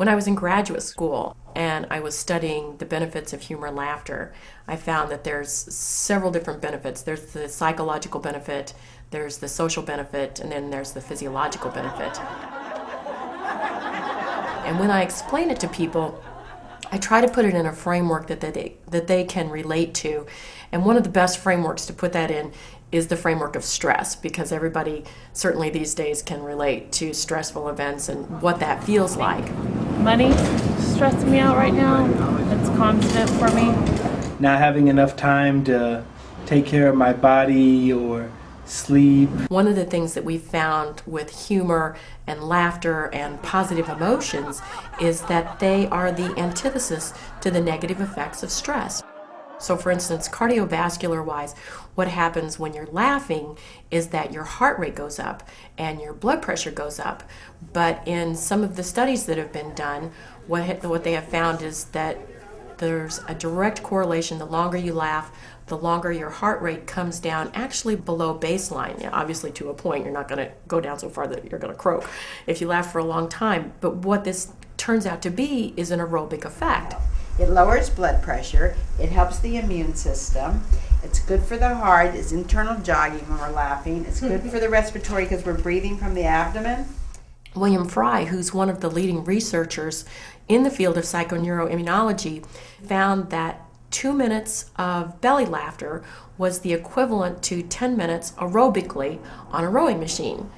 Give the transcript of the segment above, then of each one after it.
When I was in graduate school and I was studying the benefits of humor and laughter, I found that there's several different benefits. There's the psychological benefit, there's the social benefit, and then there's the physiological benefit. And when I explain it to people, I try to put it in a framework that they can relate to. And one of the best frameworks to put that in is the framework of stress, because everybody certainly these days can relate to stressful events and what that feels like. Money stressing me out right now. It's constant for me. Not having enough time to take care of my body or sleep. One of the things that we found with humor and laughter and positive emotions is that they are the antithesis to the negative effects of stress. So for instance, cardiovascular-wise, what happens when you're laughing is that your heart rate goes up and your blood pressure goes up. But in some of the studies that have been done, what they have found is that there's a direct correlation. The longer you laugh, the longer your heart rate comes down, actually below baseline. Obviously to a point, you're not going to go down so far that you're going to croak if you laugh for a long time. But what this turns out to be is an aerobic effect. It lowers blood pressure, it helps the immune system, it's good for the heart, it's internal jogging when we're laughing, it's good for the respiratory because we're breathing from the abdomen. William Fry, who's one of the leading researchers in the field of psychoneuroimmunology, found that 2 minutes of belly laughter was the equivalent to 10 minutes aerobically on a rowing machine.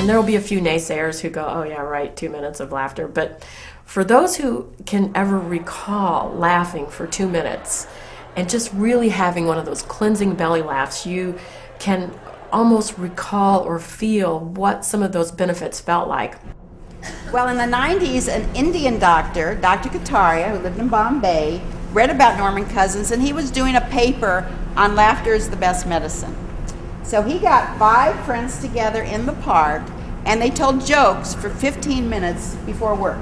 And there will be a few naysayers who go, oh yeah, right, 2 minutes of laughter. But for those who can ever recall laughing for 2 minutes and just really having one of those cleansing belly laughs, you can almost recall or feel what some of those benefits felt like. Well, in the 90s, an Indian doctor, Dr. Kataria, who lived in Bombay, read about Norman Cousins, and he was doing a paper on laughter is the best medicine. So he got 5 friends together in the park, and they told jokes for 15 minutes before work.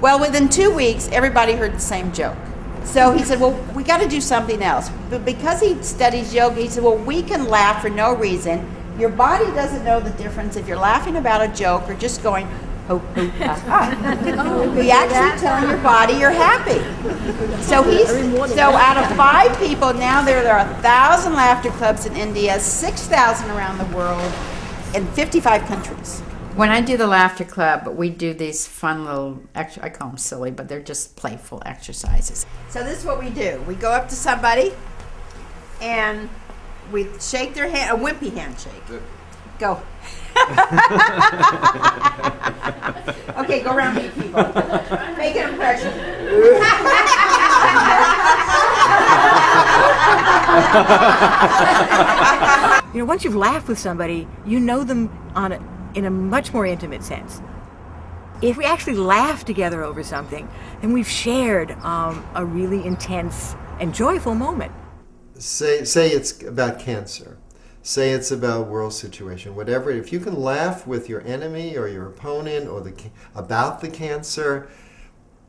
Well, within 2 weeks, everybody heard the same joke. So he said, well, we got to do something else. But because he studies yoga, he said, well, we can laugh for no reason. Your body doesn't know the difference if you're laughing about a joke or just going, ho, ho, ha, ha. You're actually telling your body you're happy. So out of 5 people, now there are 1,000 laughter clubs in India, 6,000 around the world, in 55 countries. When I do the laughter club, we do these fun little, I call them silly, but they're just playful exercises. So this is what we do. We go up to somebody and we shake their hand, a wimpy handshake. Go. Okay, go around meet people. Make an impression. You know, once you've laughed with somebody, you know them in a much more intimate sense. If we actually laugh together over something, then we've shared a really intense and joyful moment. Say it's about cancer. Say it's about a world situation, whatever. If you can laugh with your enemy or your opponent or about the cancer,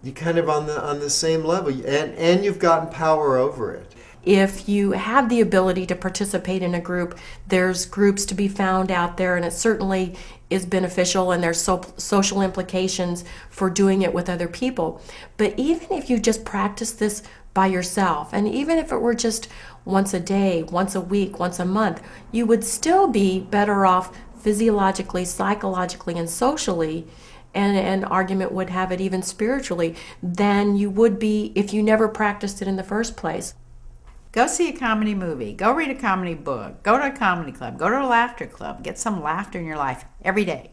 you're kind of on the same level, and you've gotten power over it. If you have the ability to participate in a group, there's groups to be found out there, and it certainly is beneficial, and there's social implications for doing it with other people. But even if you just practice this by yourself, and even if it were just once a day, once a week, once a month, you would still be better off physiologically, psychologically, and socially, and an argument would have it even spiritually, than you would be if you never practiced it in the first place. Go see a comedy movie. Go read a comedy book. Go to a comedy club. Go to a laughter club. Get some laughter in your life every day.